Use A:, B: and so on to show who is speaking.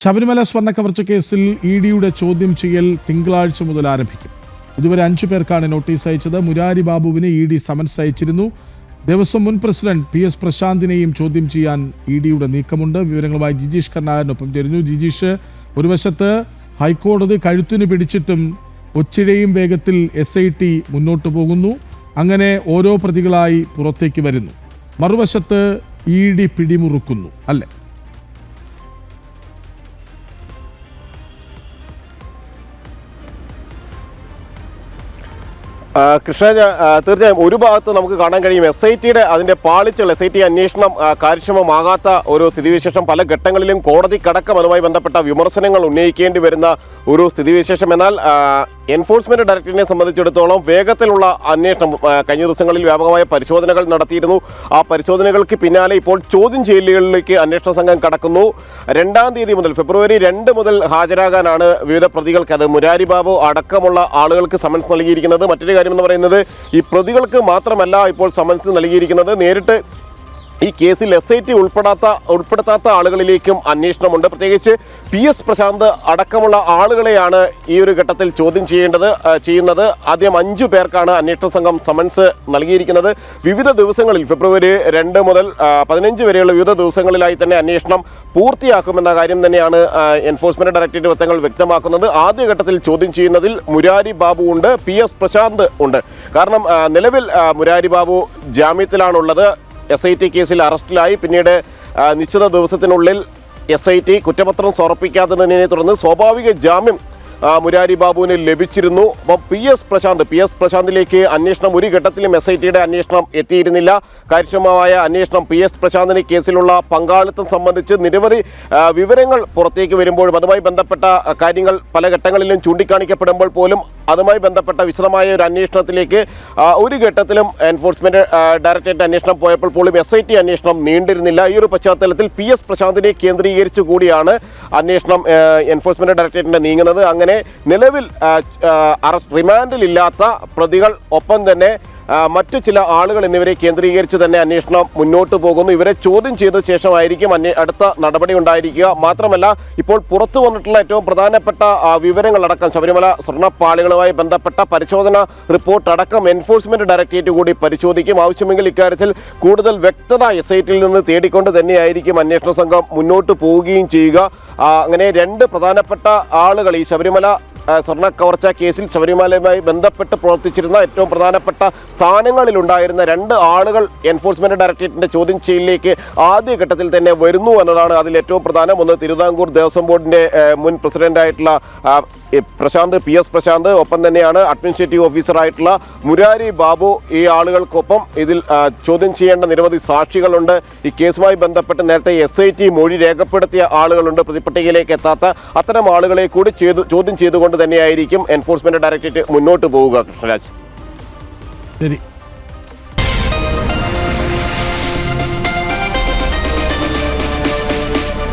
A: ശബരിമല സ്വർണ്ണക്കവർച്ച കേസിൽ ഇഡിയുടെ ചോദ്യം ചെയ്യൽ തിങ്കളാഴ്ച മുതൽ ആരംഭിക്കും. ഇതുവരെ 5 പേർക്കാണ് നോട്ടീസ് അയച്ചത്. മുരാരി ബാബുവിന് ഇഡി സമൻസ് അയച്ചിരുന്നു. ദേവസ്വം മുൻ പ്രസിഡന്റ് PS പ്രശാന്തിനെയും ചോദ്യം ചെയ്യാൻ ഇഡിയുടെ നീക്കമുണ്ട്. വിവരങ്ങളുമായി ജിജീഷ് കർണാകരനൊപ്പം ചേരുന്നു. ജിജീഷ്, ഒരു വശത്ത് ഹൈക്കോടതി കഴുത്തിന് പിടിച്ചിട്ടും ഒച്ചിഴയും വേഗത്തിൽ SIT മുന്നോട്ട് പോകുന്നു. അങ്ങനെ ഓരോ പ്രതികളായി പുറത്തേക്ക് വരുന്നു. മറുവശത്ത് ഇഡി പിടിമുറുക്കുന്നു, അല്ലേ?
B: കൃഷ്ണ, തീർച്ചയായും ഒരു ഭാഗത്ത് നമുക്ക് കാണാൻ കഴിയും SITയുടെ അതിൻ്റെ പാളിച്ചകൾ, SIT അന്വേഷണം കാര്യക്ഷമമാകാത്ത ഒരു സ്ഥിതിവിശേഷം. പല ഘട്ടങ്ങളിലും കോടതിക്കടക്കം അതുമായി ബന്ധപ്പെട്ട വിമർശനങ്ങൾ ഉന്നയിക്കേണ്ടി വരുന്ന ഒരു സ്ഥിതിവിശേഷം. എന്നാൽ എൻഫോഴ്സ്മെന്റ് ഡയറക്ടറേറ്റിനെ സംബന്ധിച്ചിടത്തോളം വേഗത്തിലുള്ള അന്വേഷണം കഴിഞ്ഞ ദിവസങ്ങളിൽ വ്യാപകമായ പരിശോധനകൾ നടത്തിയിരുന്നു. ആ പരിശോധനകൾക്ക് പിന്നാലെ ഇപ്പോൾ ചോദ്യം ചെയ്യലുകളിലേക്ക് അന്വേഷണ സംഘം കടക്കുന്നു. 2-ാം തീയതി മുതൽ, ഫെബ്രുവരി 2 മുതൽ ഹാജരാകാനാണ് വിവിധ പ്രതികൾക്ക്, അത് മുരാരി ബാബു അടക്കമുള്ള ആളുകൾക്ക് സമൻസ് നൽകിയിരിക്കുന്നത്. മറ്റൊരു കാര്യം എന്ന് പറയുന്നത്, ഈ പ്രതികൾക്ക് മാത്രമല്ല ഇപ്പോൾ സമൻസ് നൽകിയിരിക്കുന്നത്, നേരിട്ട് ഈ കേസിൽ SIT ഉൾപ്പെടുത്താത്ത ആളുകളിലേക്കും അന്വേഷണമുണ്ട്. പ്രത്യേകിച്ച് PS പ്രശാന്ത് അടക്കമുള്ള ആളുകളെയാണ് ഈ ഒരു ഘട്ടത്തിൽ ചോദ്യം ചെയ്യുന്നത്. ആദ്യം 5 പേർക്കാണ് അന്വേഷണ സംഘം സമൻസ് നൽകിയിരിക്കുന്നത്. വിവിധ ദിവസങ്ങളിൽ, ഫെബ്രുവരി 2 മുതൽ 15 വരെയുള്ള വിവിധ ദിവസങ്ങളിലായി തന്നെ അന്വേഷണം പൂർത്തിയാക്കുമെന്ന കാര്യം തന്നെയാണ് എൻഫോഴ്സ്മെന്റ് ഡയറക്ടറേറ്റ് വൃത്തങ്ങൾ വ്യക്തമാക്കുന്നത്. ആദ്യഘട്ടത്തിൽ ചോദ്യം ചെയ്യുന്നതിൽ മുരാരി ബാബു ഉണ്ട്, PS പ്രശാന്ത് ഉണ്ട്. കാരണം നിലവിൽ മുരാരി ബാബു ജാമ്യത്തിലാണുള്ളത്. SIT കേസിൽ അറസ്റ്റിലായി. പിന്നീട് നിശ്ചിത ദിവസത്തിനുള്ളിൽ SIT കുറ്റപത്രം സമർപ്പിക്കാത്തതിനെ തുടർന്ന് സ്വാഭാവിക ജാമ്യം മുരാരി ബാബുവിന് ലഭിച്ചിരുന്നു. അപ്പം PS പ്രശാന്തിലേക്ക് അന്വേഷണം ഒരു ഘട്ടത്തിലും SITയുടെ അന്വേഷണം എത്തിയിരുന്നില്ല. കാര്യക്ഷമമായ അന്വേഷണം PS പ്രശാന്തിന് കേസിലുള്ള പങ്കാളിത്തം സംബന്ധിച്ച് നിരവധി വിവരങ്ങൾ പുറത്തേക്ക് വരുമ്പോഴും അതുമായി ബന്ധപ്പെട്ട കാര്യങ്ങൾ പല ഘട്ടങ്ങളിലും ചൂണ്ടിക്കാണിക്കപ്പെടുമ്പോൾ പോലും അതുമായി ബന്ധപ്പെട്ട വിശദമായ ഒരു അന്വേഷണത്തിലേക്ക് ഒരു ഘട്ടത്തിലും എൻഫോഴ്സ്മെന്റ് ഡയറക്ടറേറ്റ് അന്വേഷണം പോയപ്പോൾ പോലും SIT അന്വേഷണം നീണ്ടിരുന്നില്ല. ഈ ഒരു പശ്ചാത്തലത്തിൽ PS പ്രശാന്തിനെ കേന്ദ്രീകരിച്ചു കൂടിയാണ് അന്വേഷണം എൻഫോഴ്സ്മെന്റ് ഡയറക്ടറേറ്റിന്റെ നീങ്ങുന്നത്. അങ്ങനെ നിലവിൽ റിമാൻഡിലില്ലാത്ത പ്രതികൾ, ഒപ്പം തന്നെ മറ്റു ചില ആളുകൾ എന്നിവരെ കേന്ദ്രീകരിച്ച് തന്നെ അന്വേഷണം മുന്നോട്ട് പോകുന്നു. ഇവരെ ചോദ്യം ചെയ്ത ശേഷമായിരിക്കും അടുത്ത നടപടി ഉണ്ടായിരിക്കുക. മാത്രമല്ല, ഇപ്പോൾ പുറത്തു വന്നിട്ടുള്ള ഏറ്റവും പ്രധാനപ്പെട്ട വിവരങ്ങളടക്കം, ശബരിമല സ്വർണ്ണപ്പാളികളുമായി ബന്ധപ്പെട്ട പരിശോധന റിപ്പോർട്ട് അടക്കം എൻഫോഴ്സ്മെന്റ് ഡയറക്ടറേറ്റ് കൂടി പരിശോധിക്കും. ആവശ്യമെങ്കിൽ ഇക്കാര്യത്തിൽ കൂടുതൽ വ്യക്തത SITയിൽ നിന്ന് തേടിക്കൊണ്ട് തന്നെയായിരിക്കും അന്വേഷണ സംഘം മുന്നോട്ട് പോവുകയും ചെയ്യുക. അങ്ങനെ 2 പ്രധാനപ്പെട്ട ആളുകൾ ഈ ശബരിമല സ്വർണ്ണ കവർച്ച കേസിൽ ശബരിമലയുമായി ബന്ധപ്പെട്ട് പ്രവർത്തിച്ചിരുന്ന ഏറ്റവും പ്രധാനപ്പെട്ട സ്ഥാനങ്ങളിലുണ്ടായിരുന്ന 2 ആളുകൾ എൻഫോഴ്സ്മെന്റ് ഡയറക്ടറേറ്റിന്റെ ചോദ്യം ചെയ്യലിലേക്ക് ആദ്യഘട്ടത്തിൽ തന്നെ വരുന്നു എന്നതാണ് അതിൽ ഏറ്റവും പ്രധാനം. ഒന്ന്, തിരുവിതാംകൂർ ദേവസ്വം ബോർഡിന്റെ മുൻ പ്രസിഡന്റായിട്ടുള്ള PS പ്രശാന്ത്, ഒപ്പം തന്നെയാണ് അഡ്മിനിസ്ട്രേറ്റീവ് ഓഫീസറായിട്ടുള്ള മുരാരി ബാബു. ഈ ആളുകൾക്കൊപ്പം ഇതിൽ ചോദ്യം ചെയ്യേണ്ട നിരവധി സാക്ഷികളുണ്ട്. ഈ കേസുമായി ബന്ധപ്പെട്ട് നേരത്തെ SIT മൊഴി രേഖപ്പെടുത്തിയ ആളുകളുണ്ട്. പ്രതിപട്ടികയിലേക്ക് എത്താത്ത അത്തരം ആളുകളെ കൂടി ചോദ്യം ചെയ്തുകൊണ്ട് തന്നെയായിരിക്കും എൻഫോഴ്സ്മെന്റ് ഡയറക്ടറേറ്റ് മുന്നോട്ട് പോവുക. കൃഷ്ണരാജ്,
A: ശരി.